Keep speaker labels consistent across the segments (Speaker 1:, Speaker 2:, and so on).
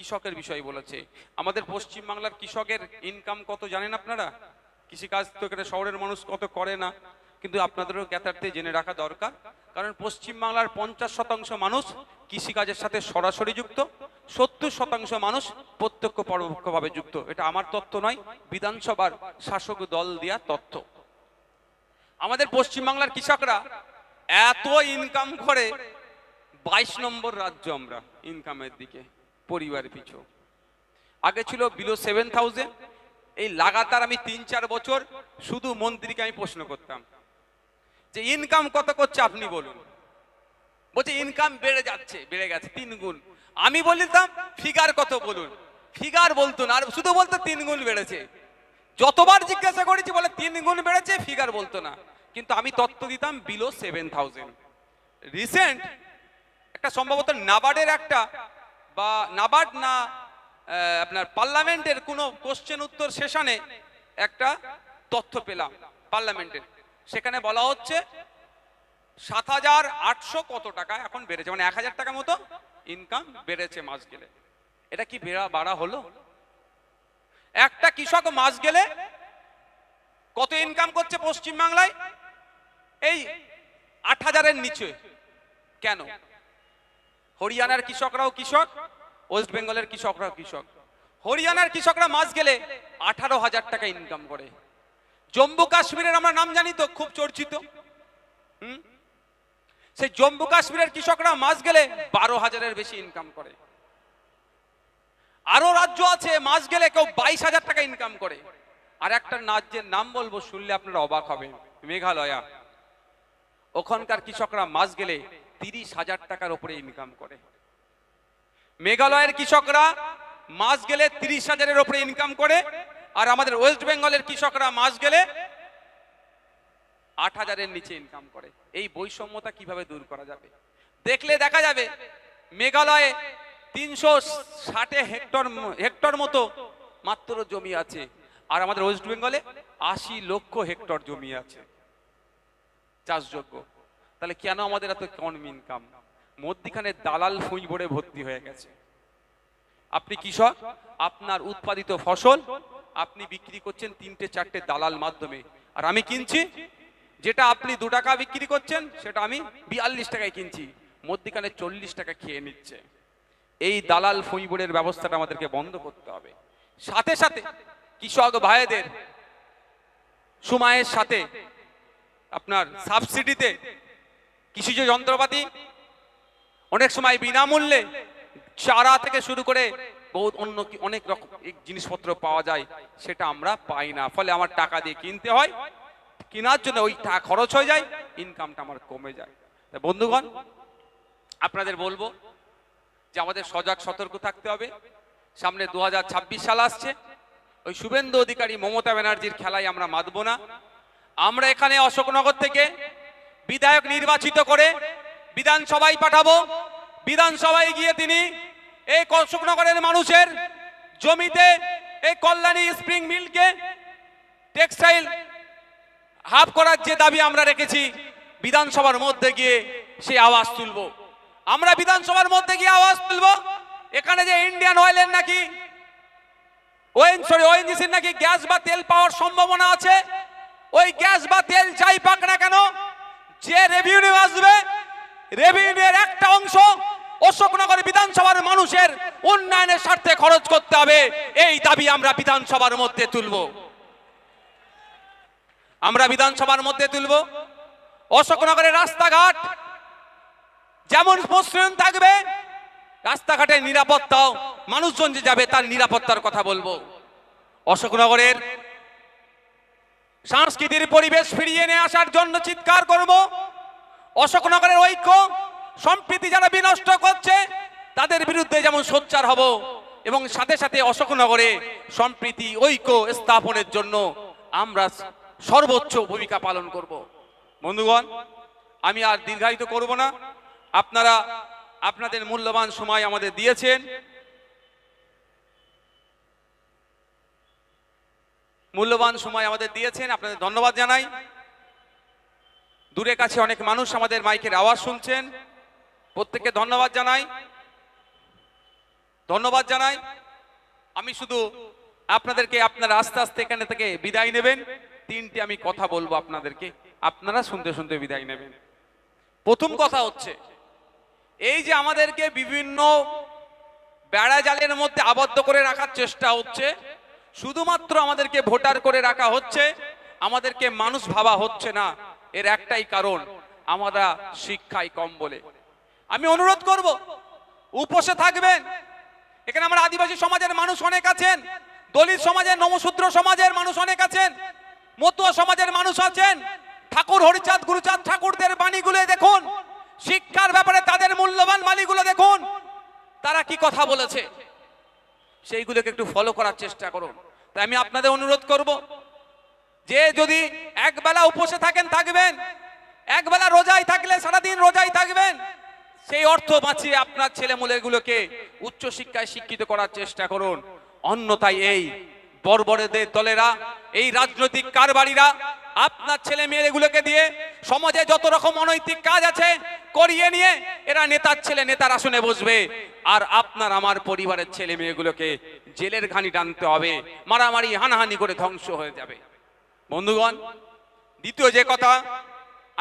Speaker 1: কৃষকের বিষয় বলেছে। আমাদের পশ্চিমবাংলার কৃষকের ইনকাম কত জানেন আপনারা? কৃষিকাজ তো এখানে শহরের মানুষ কত করে না, কিন্তু আপনাদেরও জ্ঞাতার্থে জেনে রাখা দরকার। কারণ পশ্চিমবাংলার 50% মানুষ কৃষিকাজের সাথে সরাসরি যুক্ত, 70% মানুষ প্রত্যক্ষ পরোক্ষভাবে যুক্ত। এটা আমার তথ্য নয়, বিধানসভার শাসক দল দেয়া তথ্য। আমাদের পশ্চিমবাংলার কৃষকরা এত ইনকাম করে, 22 নম্বর রাজ্য আমরা ইনকামের দিকে পরিবার পিছু। আগে ছিল বিলো 7000। এই লাগাতার আমি 3-4 বছর শুধু মন্ত্রীকে আমি প্রশ্ন করতাম যে ইনকাম কত করছে আপনি বলুন। বলছে ইনকাম বেড়ে যাচ্ছে, বেড়ে গেছে 3 গুণ। আমি বলতাম ফিগার কত বলুন, ফিগার বলতো না, আর শুধু বলতো 3 গুণ বেড়েছে। যতবার জিজ্ঞাসা করেছি বলে 3 গুণ বেড়েছে, ফিগার বলতো না। কিন্তু আমি তথ্য দিতাম বিলো 7000। রিসেন্ট একটা সম্ভবত নাবার্ডের একটা বা নাবার্ড না আপনার পার্লামেন্টের কোনো কোশ্চেন উত্তর সেশনে একটা তথ্য পেলাম পার্লামেন্টের। সেখানে বলা হচ্ছে 7800 কত টাকা এখন বেড়েছে, মানে 1000 টাকা মতো ইনকাম বেড়েছে মাস গেলে। এটা কি বাড়া হলো? একটা কৃষক মাস গেলে কত ইনকাম করছে পশ্চিমবাংলায়? এই 8000-এর নিচে। কেন? হরিয়ানার কৃষকরাও কৃষক, ওয়েস্ট বেঙ্গলের কৃষকরাও কৃষক। হরিয়ানার কৃষকরা মাস গেলে 18,000 টাকা ইনকাম করে। জম্মু কাশ্মীরের আমরা নাম জানি তো, খুব চর্চিত। সেই জম্মু কাশ্মীরের কৃষকরা মাস গেলে 12,000-এর বেশি ইনকাম করে। আরো রাজ্য আছে মাস গেলে কেউ 22,000 টাকা ইনকাম করে। আর একটা রাজ্যের নাম বলবো, শুনলে আপনারা অবাক হবেন, মেঘালয়া। ওখানকার কৃষকরা মাস গেলে 30,000 টাকার উপরে ইনকাম করে। মেঘালয়ের কৃষকরা মাস গেলে 30,000-এর উপরে ইনকাম করে। আর আমাদের ওয়েস্ট বেঙ্গলের কৃষকরা মাস গেলে 8,000-এর নিচে ইনকাম করে। এই বৈষম্যতা কিভাবে দূর করা যাবে? দেখলে দেখা যাবে মেঘালয়ে 360 হেক্টর মতো মাত্র জমি আছে, আর আমাদের ওয়েস্ট বেঙ্গলে 80 লক্ষ হেক্টর জমি আছে চাষযোগ্য। তাহলে কেন আমাদের এত কম ইনকাম? মধ্যখানে দালাল ফুঁইবড়ে ভর্তি হয়ে গেছে। আপনি কৃষক, আপনার উৎপাদিত ফসল আপনি বিক্রি করছেন 3-4টে দালাল মাধ্যমে, আর আমি কিনছি যেটা আপনি 2 টাকা বিক্রি করছেন সেটা আমি 42 টাকায় কিনছি, মধ্যখানে 40 টাকা খেয়ে নিচ্ছে। এই দালাল ফুঁইবড়ের ব্যবস্থাটা আমাদেরকে বন্ধ করতে হবে। সাথে সাথে কৃষক ভাইদের সময়ের সাথে আপনার সাবসিডিতে কৃষিজ যন্ত্রপাতি অনেক সময় বিনামূল্যে, চারা থেকে শুরু করে বহুত অন্য অনেক রকম জিনিসপত্র পাওয়া যায়, সেটা আমরা পাই না। ফলে আমার টাকা দিয়ে কিনতে হয়, কেনার জন্য ওই টাকা খরচ হয়ে যায়, ইনকামটা আমার কমে যায়। বন্ধুগণ, আপনাদের বলবো যে আমাদের সজাগ সতর্ক থাকতে হবে। সামনে 2026 সাল আসছে। ওই শুভেন্দু অধিকারী মমতা ব্যানার্জির খেলায় আমরা মাতবো না। আমরা এখানে অশোকনগর থেকে বিধায়ক নির্বাচিত করে বিধানসভায় পাঠাবো। বিধানসভায় গিয়ে তিনি এই অশোকনগরের মানুষের জমিতে এই কল্যাণী স্প্রিং মিলকে টেক্সটাইল হাব করার যে দাবি আমরা রেখেছি, বিধানসভার মধ্যে গিয়ে সেই আওয়াজ তুলবো। আমরা বিধানসভার মধ্যে গিয়ে আওয়াজ তুলবো এখানে যে ইন্ডিয়ান অয়েলের নাকি ওএনজিসির নাকি গ্যাস বা তেল পাওয়ার সম্ভাবনা আছে। ওই গ্যাস বা তেল যাই পাক না কেন, যে রেভিনিউ আসবে, রেভিনিউর একটা অংশ অশোকনগর বিধানসভার মানুষের উন্নয়নের স্বার্থে খরচ করতে হবে। এই দাবি আমরা বিধানসভার মধ্যে তুলব। আমরা বিধানসভার মধ্যে তুলব। অশোকনগরের রাস্তাঘাট যেমন মসৃণ থাকবে, রাস্তাঘাটের নিরাপত্তাও, মানুষজন যে যাবে তার নিরাপত্তার কথা বলবো। অশোকনগরের সাংস্কৃতিক পরিবেশ ফিরিয়ে নিয়ে আসার জন্য চিৎকার করব। অশোকনগরের ঐক্য সম্প্রীতি যারা বিনষ্ট করছে তাদের বিরুদ্ধে যেমন সোচ্চার হব, এবং সাথে সাথে অশোকনগরে সম্প্রীতি ঐক্য স্থাপনের জন্য আমরা সর্বোচ্চ ভূমিকা পালন করব। বন্ধুগণ, আমি আর দীর্ঘায়িত করব না। আপনারা আপনাদের মূল্যবান সময় আমাদের দিয়েছেন। আপনাদের ধন্যবাদ জানাই। দূরে কাছে অনেক মানুষ আমাদের মাইকের আওয়াজ শুনছেন, প্রত্যেককে ধন্যবাদ জানাই। ধন্যবাদ জানাই। আমি শুধু আপনাদেরকে, আপনারা আস্তে আস্তে এখানে থেকে বিদায় নেবেন। তিনটি আমি কথা বলবো আপনাদেরকে, আপনারা শুনতে শুনতে বিদায় নেবেন। প্রথম কথা হচ্ছে, এই যে আমাদেরকে বিভিন্ন বেড়া জালের মধ্যে আবদ্ধ করে রাখার চেষ্টা হচ্ছে, শুধুমাত্র আমাদেরকে ভোটার করে রাখা হচ্ছে, আমাদেরকে মানুষ ভাবা হচ্ছে না। এর একটাই কারণ, আমরা শিক্ষায় কম বলে। আমি অনুরোধ করব, উপসে থাকবেন। এখানে আমরা আদিবাসী সমাজের মানুষ অনেক আছেন, দলিত সমাজের, নমশূদ্র সমাজের মানুষ অনেক আছেন, মতুয়া সমাজের মানুষ আছেন। ঠাকুর হরিচাঁদ গুরুচাঁদ ঠাকুরদের বাণীগুলো দেখুন, শিক্ষার ব্যাপারে তাদের মূল্যবান বাণীগুলো দেখুন, তারা কি কথা বলেছে, সেইগুলোকে একটু ফলো করার চেষ্টা করুন। তাই আমি আপনাদের অনুরোধ করব, যে যদি একবেলা উপসে থাকেন থাকবেন, একবেলা রোজায় থাকলে সারাদিন রোজায় থাকবেন, সেই অর্থ বাঁচিয়ে আপনার ছেলেমেয়েগুলোকে উচ্চ শিক্ষায় শিক্ষিত করার চেষ্টা করুন। অন্যথায় এই বর্বরদের দলেরা, এই রাজনৈতিক কারবারিরা আপনার ছেলে মেয়েগুলোকে দিয়ে সমাজে যত রকম অনৈতিক কাজ আছে করিয়ে নিয়ে এরা নেতার ছেলে নেতার আসনে বসবে, আর আপনার আমার পরিবারের ছেলে মেয়েগুলোকে জেলের ঘানি টানতে হবে, মারামারি হানাহানি করে ধ্বংস হয়ে যাবে। বন্ধুগণ, দ্বিতীয় যে কথা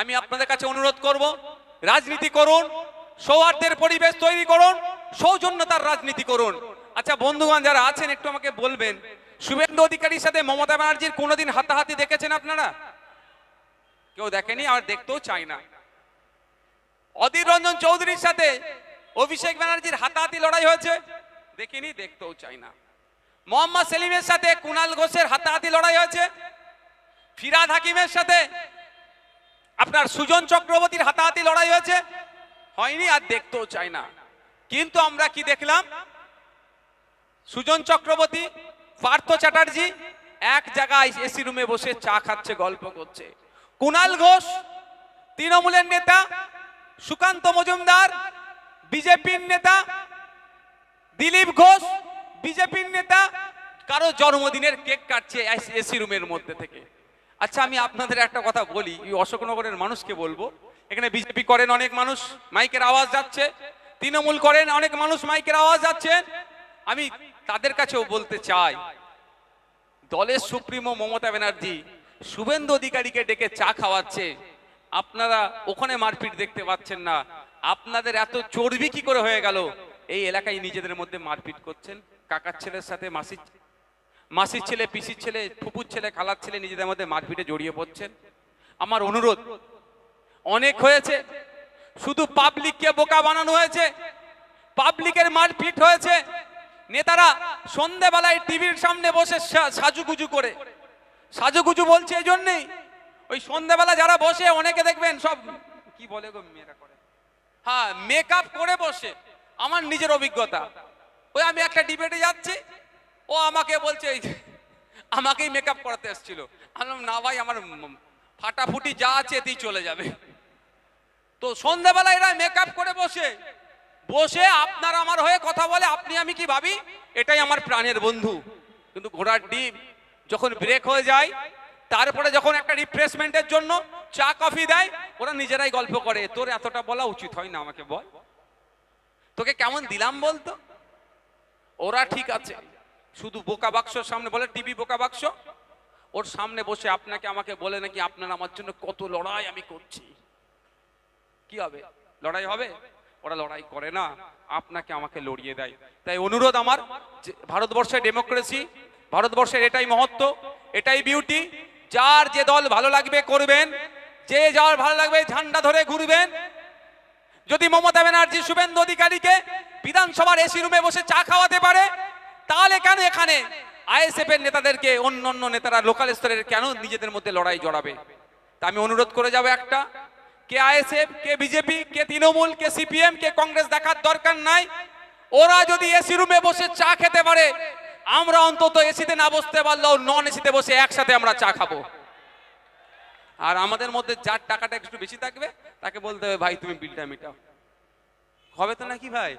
Speaker 1: আমি আপনাদের কাছে অনুরোধ করব, রাজনীতি করুন, সৌহার্দ্যের পরিবেশ তৈরি করুন, সৌজন্যতার রাজনীতি করুন। আচ্ছা বন্ধুগণ যারা আছেন, একটু আমাকে বলবেন, শুভেন্দু অধিকারীর সাথে মমতা ব্যানার্জির কোনোদিন হাতাহাতি দেখেছেন আপনারা? কেউ দেখেনি, আর দেখতেও চাই না। অধীর রঞ্জন চৌধুরীর সাথে অভিষেক ব্যানার্জির হাতাহাতি লড়াই হয়েছে? দেখিনি, দেখতেও চাই না। মোহাম্মদ সেলিমের সাথে কুণাল ঘোষের হাতাহাতি লড়াই হয়েছে? ফিরহাদ হাকিমের সাথে আপনার সুজন চক্রবর্তীর হাতাহাতি লড়াই হয়েছে? হয়নি, আর দেখতেও চাই না। কিন্তু আমরা কি দেখলাম, সুজন চক্রবর্তী, পার্থ চ্যাটার্জি এক জায়গায় এসি রুমে বসে চা খাচ্ছে, গল্প করছে। কুণাল ঘোষ তৃণমূলের নেতা, সুকান্ত মজুমদার বিজেপির নেতা, দিলীপ ঘোষ বিজেপির নেতা, কারো জন্মদিনের কেক কাটছে এসি রুমের মধ্যে থেকে। আচ্ছা আমি আপনাদের একটা কথা বলি, এই অশোকনগরের মানুষকে বলবো, এখানে বিজেপি করেন অনেক মানুষ, মাইকের আওয়াজ যাচ্ছে, তৃণমূল করেন অনেক মানুষ, মাইকের আওয়াজ যাচ্ছে। আমি তাদের কাছেও বলতে চাই, দলের সুপ্রিমো মমতা ব্যানার্জি শুভেন্দু অধিকারীকে ডেকে চা খাওয়াচ্ছে, আপনারা ওখানে মারপিট দেখতে পাচ্ছেন না। আপনাদের এত চর্বি কি করে হয়ে গেল, এই এলাকায় নিজেদের মধ্যে মারপিট করছেন? কাকার ছেলের সাথে মাসির ছেলে, পিসির ছেলে, ফুপুর ছেলে, খালার ছেলে নিজেদের মধ্যে মারপিটে জড়িয়ে পড়ছেন। আমার অনুরোধ, অনেক হয়েছে, শুধু পাবলিককে বোকা বানানো হয়েছে, পাবলিকের মারপিট হয়েছে। নেতারা সন্ধ্যাবেলায় টিভির সামনে বসে সাজুগুজু করে, সাজুগুজু বলছে এই জন্যই, ওই সন্ধ্যাবেলা যারা বসে অনেকে দেখবেন সব কি বলে গো, মেয়েরা করে, হ্যাঁ মেকআপ করে বসে। আমার নিজের অভিজ্ঞতা, ওই আমি একটা ডিবেটে যাচ্ছি, ও আমাকে বলছে আমাকেই মেকআপ করাতে এসেছিল। আমি বললাম না ভাই, আমার ফাটাফুটি যা আছে এতেই চলে যাবে। তো সন্ধ্যাবেলা এরা মেকআপ করে বসে বসে আপনার আমার হয়ে কথা বলে, আপনি আমি কি ভাবি এটাই আমার প্রাণের বন্ধু। কিন্তু ঘোড়ার ডিম যখন ব্রেক হয়ে যায়, তারপরে যখন একটা রিফ্রেশমেন্টের জন্য চা কফি দেয়, ওরা নিজেরাই গল্প করে, তোর এতটা বলা উচিত হয় না, আমাকে বল তোকে কেমন দিলাম বলতো। ওরা ঠিক আছে, শুধু বোকা বাক্সর সামনে বলে, টিভি বোকা বাক্স, ওর সামনে বসে আপনাকে আমাকে বলে নাকি আপনার আমার জন্য কত লড়াই আমি করছি। কি হবে, লড়াই হবে? ওরা লড়াই করে না, আপনাকে আমাকে লড়িয়ে দেয়। তাই অনুরোধ আমার, ভারতবর্ষের ডেমোক্রেসি, ভারতবর্ষের এটাই মহত্ব, এটাই বিউটি। যার যে দল ভালো লাগবে করবেন, যে যার ভালো লাগবে ঝান্ডা ধরে ঘুরবেন। যদি মমতা ব্যানার্জি শুভেন্দু অধিকারীকে বিধানসভার এসি রুমে বসে চা খাওয়াতে পারে, তাহলে কেন এখানে আইএসএফ এর নেতাদেরকে অন্য নেতারা লোকাল স্তরের কেন নিজেদের মধ্যে লড়াই জড়াবে? তা আমি অনুরোধ করে যাব একটা, কে আইএসএফ, কে বিজেপি, কে তৃণমূল, কে সিপিএম, কে কংগ্রেস দেখার দরকার নাই। ওরা যদি এসি রুমে বসে চা খেতে পারে, আমরা অন্তত এসিতে না বসতে পারলেও নন এসিতে বসে একসাথে আমরা চা খাবো। আর আমাদের মধ্যে যার টাকাটা একটু বেশি থাকবে তাকে বলতে হবে ভাই তুমি বিলটা মেটাও। হবে তো নাকি ভাই?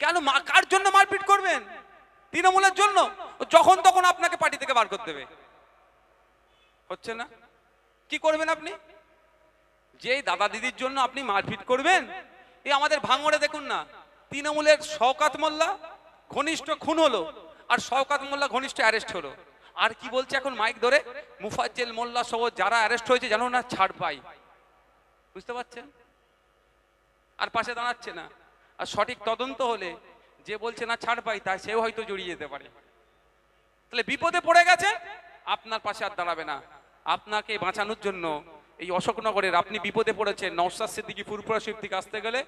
Speaker 1: কেন কার জন্য মারপিট করবেন? তৃণমূলের জন্য? যখন তখন আপনাকে পার্টি থেকে বার করে দেবে। হচ্ছে না? কি করবেন আপনি? যে দাদা দিদির জন্য আপনি মারপিট করবেন? এই আমাদের ভাঙড়ে দেখুন না, তৃণমূলের শওকত মোল্লা ঘনিষ্ঠ খুন হলো, আর শওকত মোল্লা ঘনিষ্ঠ অ্যারেস্ট হলো। আর কি বলছে এখন মাইক ধরে, মুফাজ্জেল মোল্লা সহ যারা অ্যারেস্ট হয়েছে জানো না ছাড় পাই। বুঝতে পারছেন? আর পাশে দাঁড়াচ্ছে না। আর সঠিক তদন্ত হলে যে বলছে না ছাড় পাই, তা সেও হয়তো জড়িয়ে যেতে পারে। তাহলে বিপদে পড়ে গেছে, আপনার পাশে আর দাঁড়াবে না। আপনাকে বাঁচানোর জন্য এই অশোকনগরের, আপনি বিপদে পড়েছেন, নওশাদ সিদ্দিকী ফুরফুরা শরীফ থেকে আসতে গেলে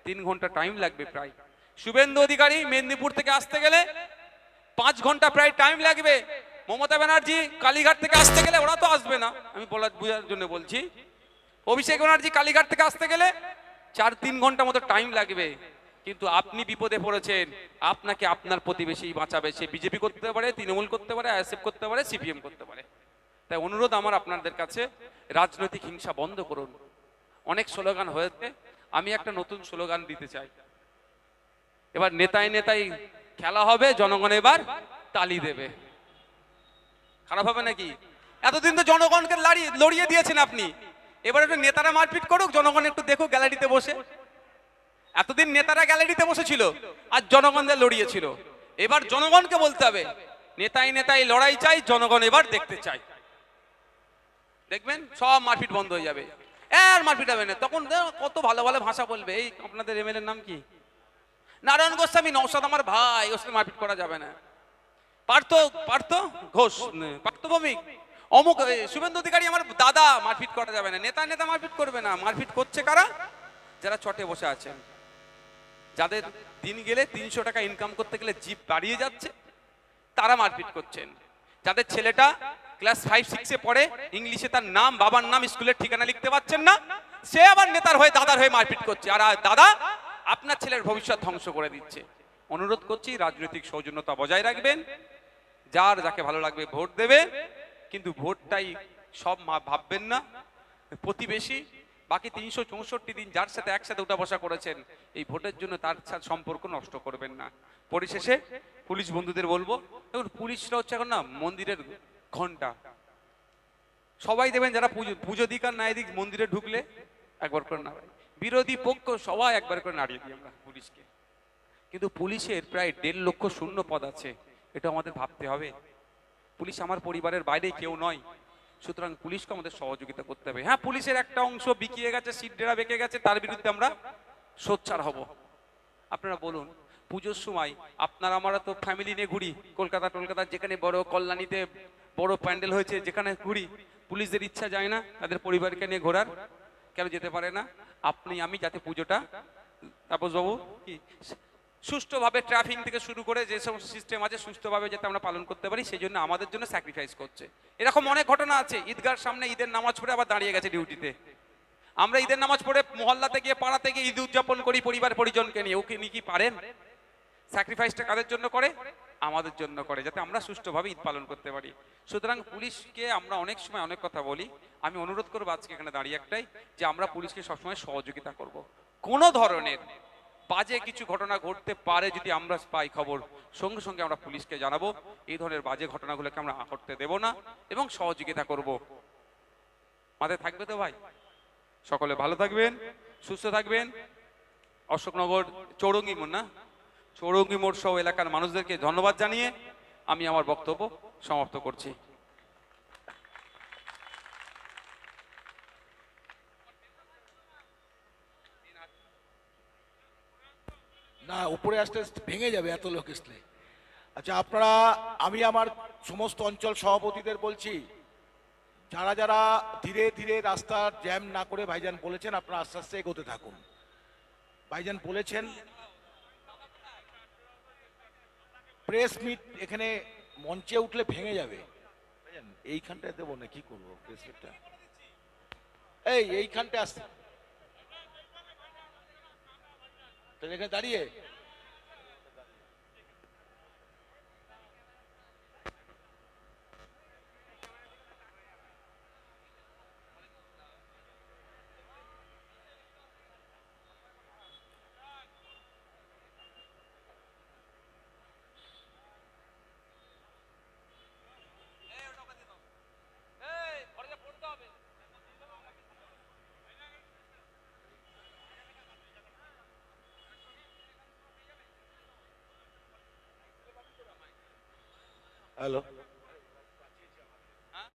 Speaker 1: 3 ঘন্টা টাইম লাগবে প্রায়। শুভেন্দু অধিকারী মেদিনীপুর থেকে আসতে গেলে 5 ঘন্টা প্রায় টাইম লাগবে। মমতা ব্যানার্জি কালীঘাট থেকে আসতে গেলে, ওরা তো আসবে না, আমি বোঝার জন্য বলছি, অভিষেক ব্যানার্জি কালীঘাট থেকে আসতে গেলে 4-3 ঘন্টা মতো টাইম লাগবে। কিন্তু আপনি বিপদে পড়েছেন, আপনাকে আপনার প্রতিবেশী বাঁচাবে। সে বিজেপি করতে পারে, তৃণমূল করতে পারে, আইএসএফ করতে পারে, সিপিএম করতে পারে। তাই অনুরোধ আমার আপনাদের কাছে, রাজনৈতিক হিংসা বন্ধ করুন। অনেক স্লোগান হয়েছে, আমি একটা নতুন স্লোগান দিতে চাই। এবার নেতায় নেতাই খেলা হবে, জনগণ এবার তালি দেবে। খারাপ হবে নাকি? এতদিন তো জনগণকে লড়িয়ে দিয়েছেন আপনি, এবার একটু নেতারা মারপিট করুক, জনগণ একটু দেখুক গ্যালারিতে বসে। এতদিন নেতারা গ্যালারিতে বসেছিল আর জনগণদের লড়িয়েছিল, এবার জনগণকে বলতে হবে নেতাই নেতাই লড়াই চাই, জনগণ এবার দেখতে চাই। দেখবেন সব মারপিট বন্ধ হয়ে যাবে, আর মারপিট হবে না। তখন কত ভালো ভালো ভাষা বলবে। এই আপনাদের এমএলএর নাম কি? নারায়ণ গোস্বামী। নওশাদ আমার ভাই, ওর সাথে মারপিট করা যাবে না। পার্থ ঘোষ, পার্থ ভৌমিক, অমুক শুভেন্দু অধিকারী আমার দাদা, মারপিট করা যাবে না। নেতা নেতা মারপিট করবে না। মারপিট করছে কারা? যারা চটে বসে আছেন, যাদের দিন গেলে 300 টাকা ইনকাম করতে গেলে জিপ বাড়িয়ে যাচ্ছে, তারা মারপিট করছেন। যাদের ছেলেটা ক্লাস 5-6-এ পড়ে, ইংলিশে তার নাম, বাবার নাম, স্কুলের ঠিকানা লিখতে পারছেন না, সে আবার নেতার হয়ে, দাদার হয়ে মারপিট করছে। আর দাদা আপনার ছেলের ভবিষ্যৎ ধ্বংস করে দিচ্ছে। অনুরোধ করছি রাজনৈতিক সৌজন্যতা বজায় রাখবেন, যার যাকে ভালো লাগবে ভোট দেবে, কিন্তু ভোটটাই সব ভাববেন না। প্রতিবেশী বাকি 364 দিন যার সাথে একসাথে উঠা বসা করেছেন, এই ভোটের জন্য তার সাথে সম্পর্ক নষ্ট করবেন না। পরিশেষে পুলিশ বন্ধুদের বলবো, দেখুন পুলিশরা হচ্ছে এখন না মন্দিরের ঘন্টা। সবাই দেবেন যারা পুজো দিক আর নাই দিক, মন্দিরে ঢুকলে একবার করে নাড়াই, বিরোধী পক্ষ সবাই একবার করে নাড়িয়ে দিই আমরা পুলিশকে। কিন্তু পুলিশের প্রায় 1.5 লক্ষ শূন্য পদ আছে, এটা আমাদের ভাবতে হবে। পুলিশ আমার পরিবারের বাইরে কেউ নয়, সুতরাং পুলিশকে আমাদের সহযোগিতা করতে হবে। হ্যাঁ, পুলিশের একটা অংশ বিকিয়ে গেছে, সিট ডেরা বেঁকে গেছে, তার বিরুদ্ধে আমরা সোচ্চার হব। আপনারা বলুন, পুজোর সময় আপনারা আমরা তো ফ্যামিলি নিয়ে ঘুরি, কলকাতা যেখানে বড় কল্যাণীতে বড় প্যান্ডেল হয়েছে, যেখানে ঘুরি, পুলিশদের ইচ্ছা যায় না তাদের পরিবারকে নিয়ে ঘোরার? কেন যেতে পারে না? আপনি আমি যাতে পুজোটা, তাপসবাবু, কি সুষ্ঠুভাবে ট্রাফিক থেকে শুরু করে যে সমস্ত সিস্টেম আছে সুষ্ঠুভাবে যাতে আমরা পালন করতে পারি, সেই জন্য আমাদের জন্য স্যাক্রিফাইস করছে। এরকম অনেক ঘটনা আছে, ঈদগাহর সামনে ঈদের নামাজ পড়ে আবার দাঁড়িয়ে গেছে ডিউটিতে। আমরা ঈদের নামাজ পড়ে মহল্লাতে গিয়ে, পাড়াতে গিয়ে ঈদ উদযাপন করি পরিবার পরিজনকে নিয়ে, ওকে নিয়ে কি পারেন? স্যাক্রিফাইসটা কাদের জন্য করে? আমাদের জন্য করে, যাতে আমরা সুষ্ঠুভাবে ঈদ পালন করতে পারি। সুতরাং পুলিশকে আমরা অনেক সময় অনেক কথা বলি, আমি অনুরোধ করবো আজকে এখানে দাঁড়িয়ে একটাই, যে আমরা পুলিশকে সবসময় সহযোগিতা করব। কোনো ধরনের বাজে কিছু ঘটনা ঘটতে পারে যদি আমরা পাই খবর, সঙ্গে সঙ্গে আমরা পুলিশকে জানাবো। এই ধরনের বাজে ঘটনাগুলোকে আমরা ঘটতে দেব না এবং সহযোগিতা করব। মাথায় থাকবে তো ভাই? সকলে ভালো থাকবেন, সুস্থ থাকবেন। অশোকনগর চৌরঙ্গি মোড়, না চৌরঙ্গি মোড় সহ এলাকার মানুষদেরকে ধন্যবাদ জানিয়ে আমি আমার বক্তব্য সমাপ্ত করছি।
Speaker 2: না, উপরে আসতে ভেঙে যাবে এত লোক আসলে। আচ্ছা, আপনারা, আমি আমার সমস্ত অঞ্চল সভাপতিদের বলছি, যারা যারা ধীরে ধীরে রাস্তা জ্যাম না করে, ভাইজান বলেছেন আপনারা আস্তে আস্তে এগোতে থাকুন। ভাইজান বলেছেন প্রেস মিট এখানে মঞ্চে উঠলে ভেঙে যাবে। এইখানটায় দেবো না, কি করবো প্রেস মিটটা? এইখানটা আসতে এখানে দাঁড়িয়ে হ্যালো